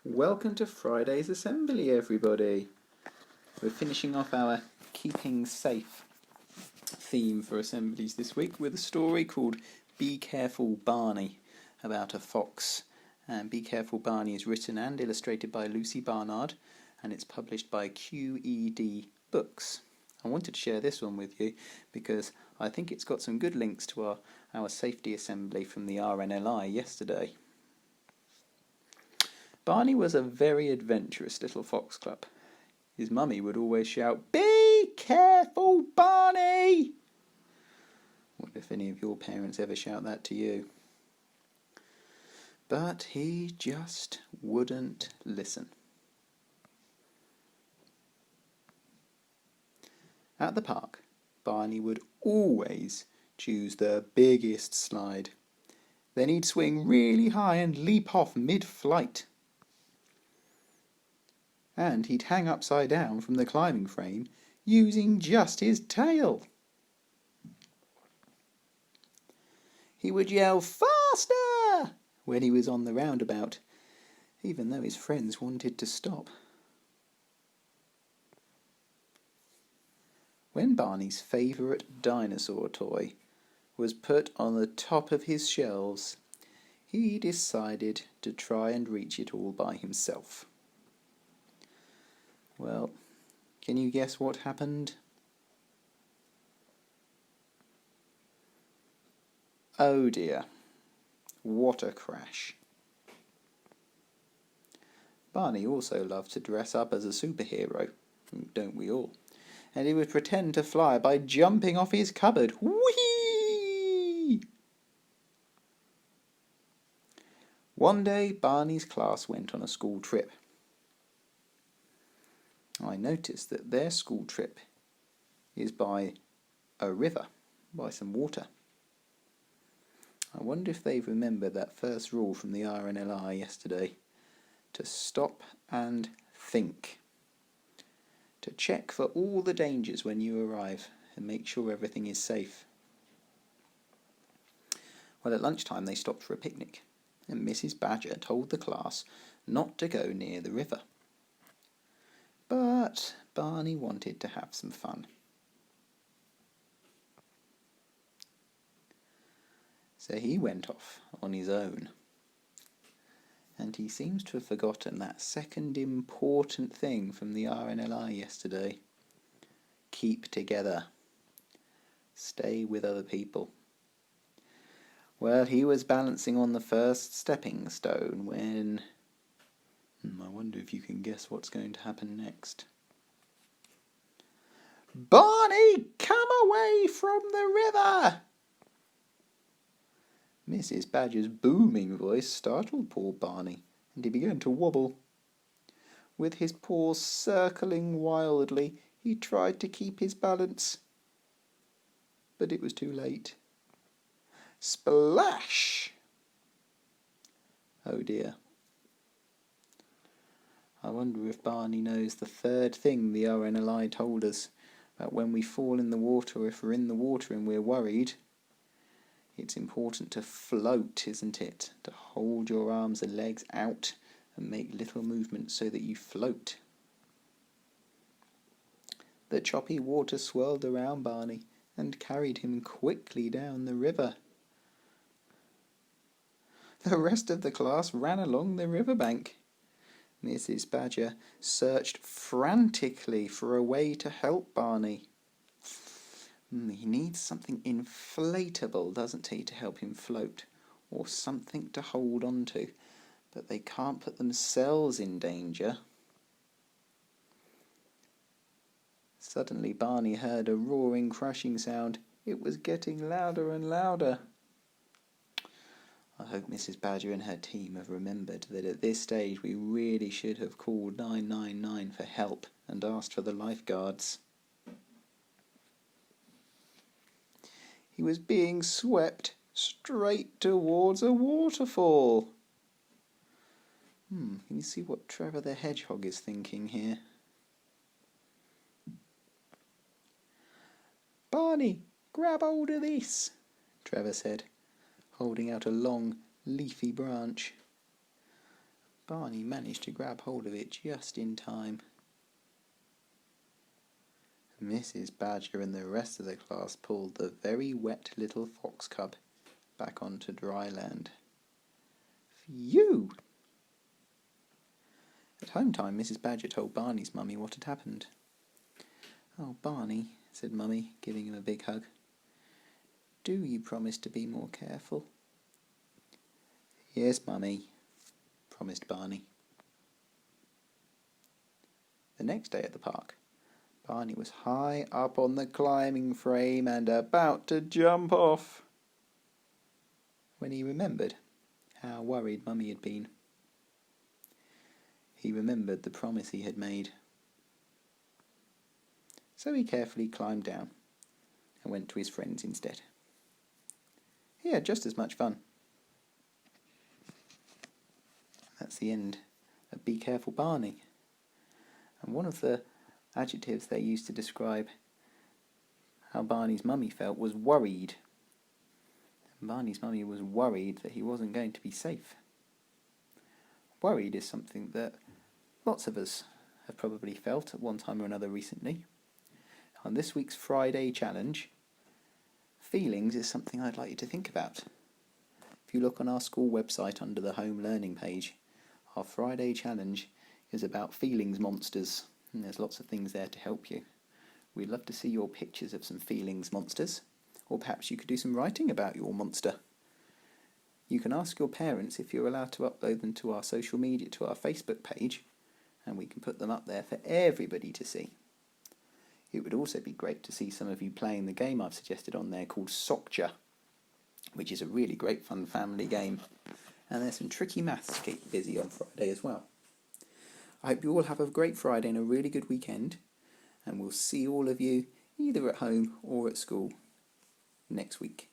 Welcome to Friday's Assembly, everybody. We're finishing off our Keeping Safe theme for assemblies this week with a story called Be Careful Barney, about a fox. And Be Careful Barney is written and illustrated by Lucy Barnard, and it's published by QED Books. I wanted to share this one with you because I think it's got some good links to our safety assembly from the RNLI yesterday. Barney was a very adventurous little foxglove. His mummy would always shout, "Be careful, Barney!" Wonder if any of your parents ever shout that to you. But he just wouldn't listen. At the park, Barney would always choose the biggest slide. Then he'd swing really high and leap off mid-flight. And he'd hang upside down from the climbing frame using just his tail. He would yell, "Faster!" when he was on the roundabout, even though his friends wanted to stop. When Barney's favourite dinosaur toy was put on the top of his shelves, he decided to try and reach it all by himself. Well, can you guess what happened? Oh dear, what a crash. Barney also loved to dress up as a superhero, don't we all? And he would pretend to fly by jumping off his cupboard. Whee! One day, Barney's class went on a school trip. I noticed that their school trip is by a river, by some water. I wonder if they remember that first rule from the RNLI yesterday, to stop and think. To check for all the dangers when you arrive and make sure everything is safe. Well, at lunchtime they stopped for a picnic, and Mrs. Badger told the class not to go near the river. But Barney wanted to have some fun. So he went off on his own. And he seems to have forgotten that second important thing from the RNLI yesterday. Keep together. Stay with other people. Well, he was balancing on the first stepping stone when... I wonder if you can guess what's going to happen next. "Barney, come away from the river!" Mrs. Badger's booming voice startled poor Barney, and he began to wobble. With his paws circling wildly, he tried to keep his balance. But it was too late. Splash! Oh dear. I wonder if Barney knows the third thing the RNLI told us about when we fall in the water, or if we're in the water and we're worried. It's important to float, isn't it? To hold your arms and legs out and make little movements so that you float. The choppy water swirled around Barney and carried him quickly down the river. The rest of the class ran along the riverbank. Mrs. Badger searched frantically for a way to help Barney. He needs something inflatable, doesn't he, to help him float, or something to hold on to, but they can't put themselves in danger. Suddenly Barney heard a roaring, crashing sound. It was getting louder and louder. I hope Mrs. Badger and her team have remembered that at this stage we really should have called 999 for help and asked for the lifeguards. He was being swept straight towards a waterfall. Can you see what Trevor the Hedgehog is thinking here? "Barney, grab hold of this," Trevor said, holding out a long, leafy branch. Barney managed to grab hold of it just in time. Mrs. Badger and the rest of the class pulled the very wet little fox cub back onto dry land. Phew! At home time, Mrs. Badger told Barney's mummy what had happened. "Oh, Barney," said Mummy, giving him a big hug. "Do you promise to be more careful?" "Yes, Mummy," promised Barney. The next day at the park, Barney was high up on the climbing frame and about to jump off, when he remembered how worried Mummy had been. He remembered the promise he had made. So he carefully climbed down and went to his friends instead. He had just as much fun. That's the end of Be Careful Barney. And one of the adjectives they used to describe how Barney's mummy felt was worried. And Barney's mummy was worried that he wasn't going to be safe. Worried is something that lots of us have probably felt at one time or another recently. On this week's Friday challenge, feelings is something I'd like you to think about. If you look on our school website under the home learning page, our Friday challenge is about feelings monsters, and there's lots of things there to help you. We'd love to see your pictures of some feelings monsters, or perhaps you could do some writing about your monster. You can ask your parents if you're allowed to upload them to our social media, to our Facebook page, and we can put them up there for everybody to see. It would also be great to see some of you playing the game I've suggested on there called Soccer, which is a really great fun family game. And there's some tricky maths to keep busy on Friday as well. I hope you all have a great Friday and a really good weekend, and we'll see all of you either at home or at school next week.